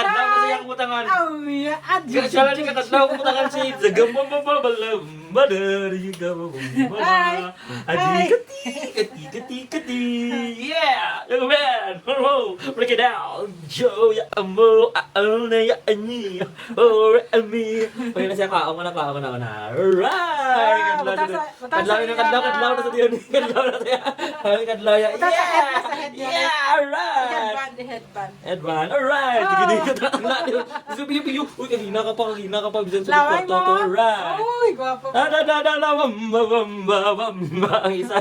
kakadlaw ko sa iyang kutangan. Oh, yeah. Kala ni kakadlaw ko kutangan si Zagambang babalam. Madari ka babamba. Adi kati. Yeah! Young man! Oh, break it down! Joe, ya amo, na ya ani. Oh, ami. Pag na siya kaong na. Alright! Kadlaw na sa diyan. Kadlaw na tayo. Kadlaw ya. Yeah! Alright! Headband. Alright! Tigil-tigil ka na. Piyo. Uy, kahina ka pa. Bisan sa Laway kwarto to. mo. Alright! Uy, gwapo. Bamba. Ang isa.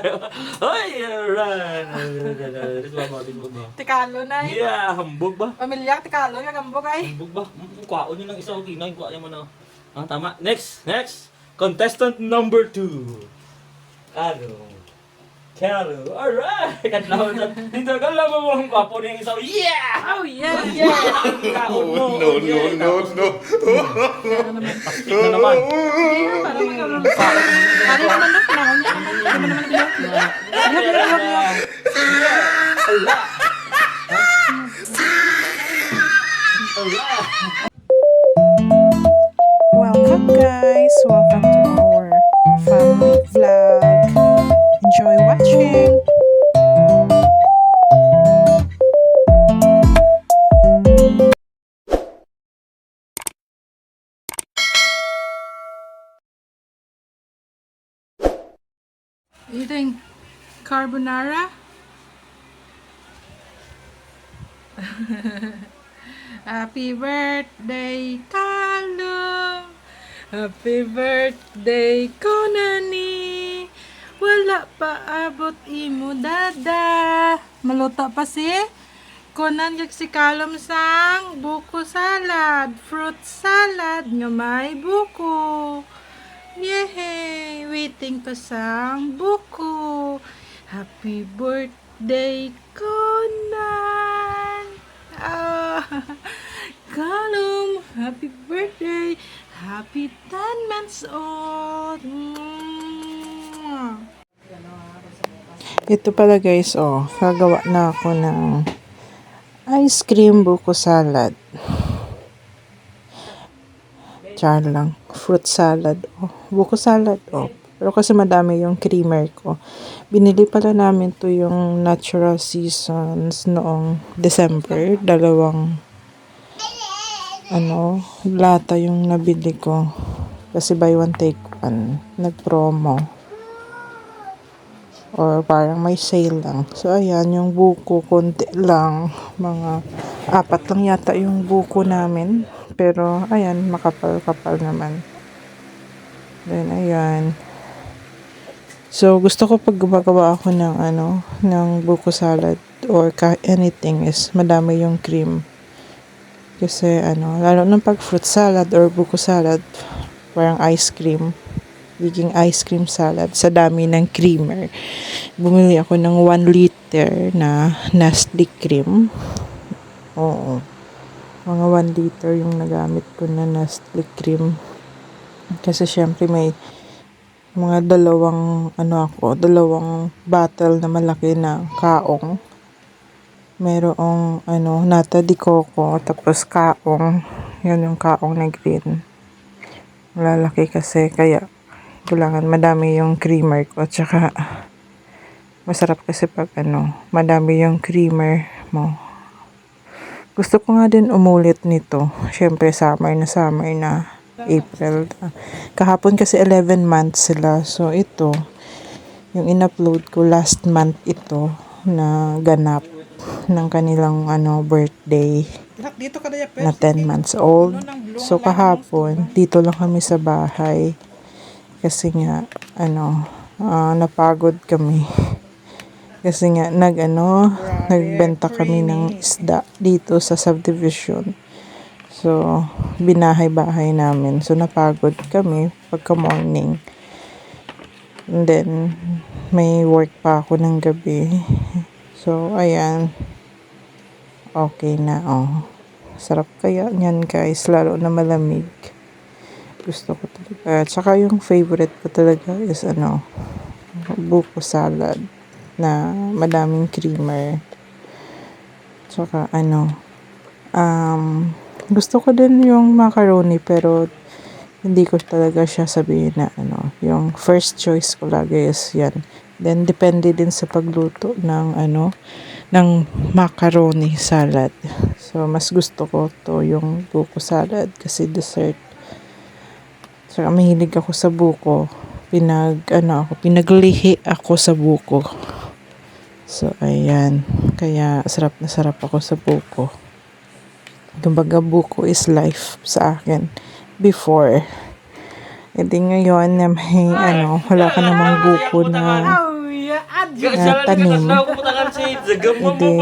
Ay, alright! Disbaba. Tikalo na eh. Yeah, hambog ba? Pamilya, tikalo yung gambog ay. Hambog ba? Kuwaon nyo ng isa o kinay. Kuwaon nyo mo na. Ah, tama. Next. Contestant number 2. Kalo. Alright! Kadlaw na. Dito ka lang mo ang kwapo niya isa. Yeah! Oh, yeah. Kaon mo. No. Pastik na naman. Ano naman na? Panahon niya naman. Ano naman na? Allah! Welcome guys! Welcome to our family vlog. Enjoy watching! Eating carbonara. Happy birthday, Carlo! Happy birthday, Konani! Wala pa abot imo dada. Maluto pa si Konan kag si Kalom sang buko salad, fruit salad nga may buko. Yehey! Waiting pa sang buko. Happy birthday, Conan! Ah, Kalum, happy birthday! Happy 10 months old! Ito pala guys, gagawa na ako ng ice cream buko salad. Char lang. Fruit salad, buko salad, Pero kasi madami yung creamer ko. Binili pala namin to yung Natural Seasons noong December. Dalawang lata yung nabili ko. Kasi buy one take one. Nag-promo. Or parang may sale lang. So ayan, yung buko konti lang. Mga 4 lang yata yung buko namin. Pero ayan, makapal-kapal naman. Then ayan. So gusto ko pag gumagawa ako ng ng buko salad or anything is madami yung cream. Kasi lalo ng pag fruit salad or buko salad, parang ice cream. Biging ice cream salad sa dami ng creamer. Bumili ako ng 1 liter na Nestle cream. Oo. Mga 1 liter yung nagamit ko na Nestle cream. Kasi syempre may mga dalawang bottle na malaki na kaong. Merong nata de coco, tapos kaong. Yun yung kaong na green. Malalaki kasi kaya kailangan madami yung creamer ko. Tsaka masarap kasi pag madami yung creamer mo. Gusto ko nga din umulit nito. Syempre summer na. April. Kahapon kasi 11 months sila. So ito, yung in-upload ko last month ito na ganap ng kanilang birthday na 10 months old. So kahapon, dito lang kami sa bahay. Kasi nga, napagod kami. Kasi nga, nagbenta kami ng isda dito sa subdivision. So, binahay-bahay namin. So, napagod kami pagka morning. And then, may work pa ako ng gabi. So, ayan. Okay na, Sarap kaya niyan guys, lalo na malamig. Gusto ko talaga. Tsaka yung favorite ko talaga is buko salad na madaming creamer. Tsaka Gusto ko din yung macaroni pero hindi ko talaga siya sabihin na ano, yung first choice ko lagi is yan. Then depende din sa pagluto ng ano, ng macaroni salad. So mas gusto ko to yung buko salad kasi dessert. So mahilig ako sa buko. Pinaglihi ako sa buko. So ayan, kaya sarap na sarap ako sa buko. Kumbaga buko is life sa akin before. E di ngayon na may wala ka namang buko na tanim. E di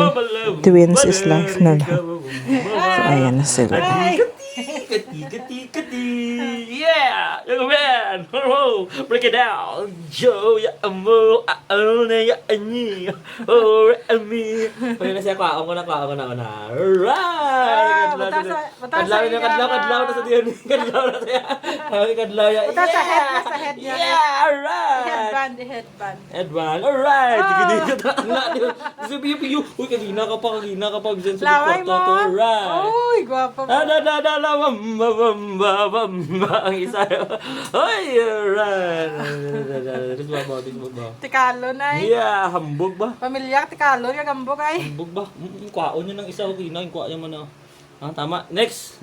twins is life na lang. So ayan na sila. Yeah! Young man! Oh, break it down! Joe, ya amo, ya ani, oh, ami. Pwede na siya, kwaong ko na. Alright! Kadlaw na sa diyan. Kadlaw na siya. Kadlaw ya. Butas sa head niya. Yeah! Alright! Headband, alright! Sabi yung uy, kagina ka pa dyan sa Laway kwarto to, mo. alright! Uy, gwapa mo. Ang isa. Ay, alright. Tisbog ba? Tikalo na eh. Yeah, hambog ba? Pamilya, tikalo, kagambog ay. Hambog ba? Yung kwaon niya ng isa, okay na. Yung kwaon niya man na. Ah, tama. Next.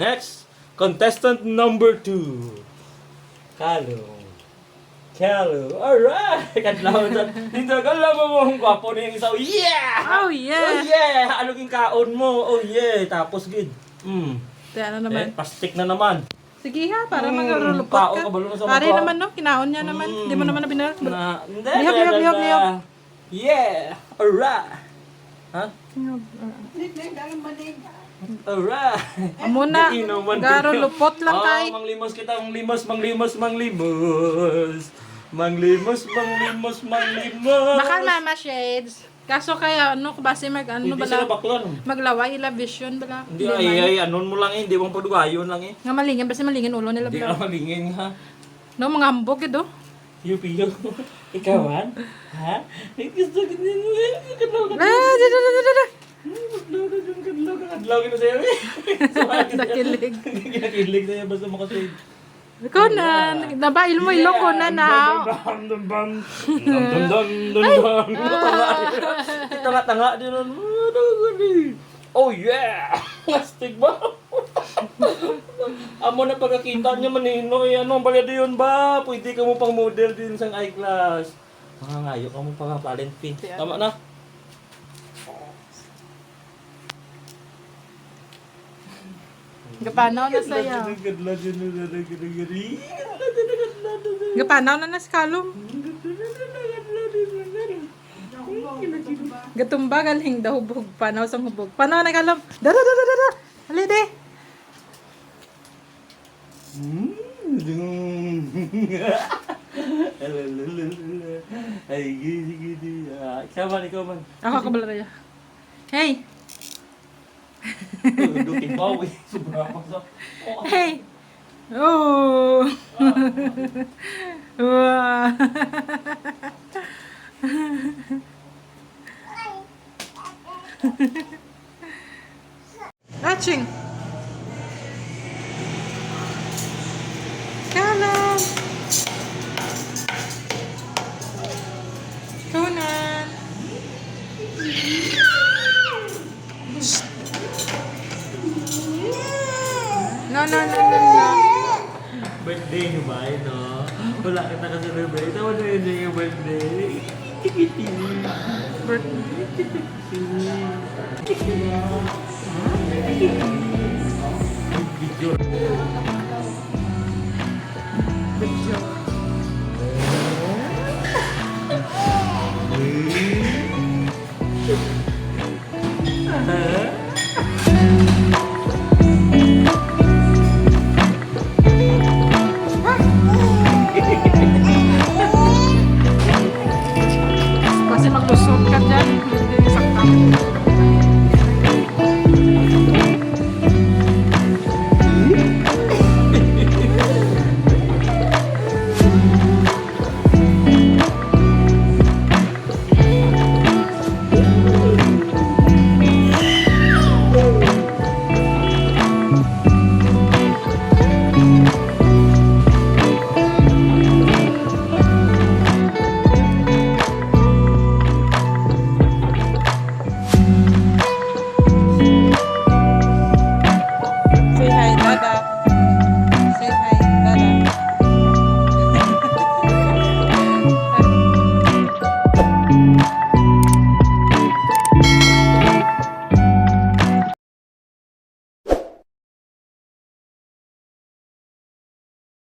Contestant number 2. Kalo. Alright. Kadlaw dyan. Dito, kala mo ang kwapo na yung isa. Yeah! Oh, yeah. Oh, yeah! Ano yung kaon mo? Oh, yeah. Tapos, good. Kaya ano naman. Pastik na naman. Sige ha, para magarulupot Pao ka. ka, balo na sa Pare mukha. naman no, kinaon niya naman. Hindi mo naman nabinarap. Hindi. Lihap. Yeah! Alright! Ha? Alright! Amo na, garulupot lang kay. Manglimos kita, manglimos. Bakal mama shades. Kaso kaya ano, base Hindi sila baklan. maglaway ila vision bala. Hindi ay, anon mo lang eh. Hindi mong padugayon lang eh. Nga malingin, base malingin ulo nila Hindi bala. ka malingin ha. No, mga hambog ito. Yupiyo. Ikawan? Ha? Gusto ko din. Kadlaw ka na sa'yo eh. Nakilig. Kinakilig sa'yo basta makasay. Ikaw na, nabail mo ilong ko na na. Tanga-tanga din nun. Oh yeah! Plastic ba? Amo na pagkakita niya manino eh. Ano, balya yun ba? Pwede ka mo pang model din sa I-class. Mga ngayo ka mo pang talent pin. Tama na. Gapanaw na saya. Gapanaw na si Kalum. Gatumba galing daw hubog. Panaw sang hubog. Panaw na Kalum. Dara. Halide. Ay, gidi. Ikaw man. Ako kabalaya. Hey. Duking bawi. Sobrang sa. Hey. Oh. Wow. Aching. Kalam. Tunan. No. Birthday nyo ba yun, no? Wala ka nakaselebrate. Tama na yun yung birthday. Tikiti. Kasi maglusot ka dyan. Hindi saktan. Bye-bye.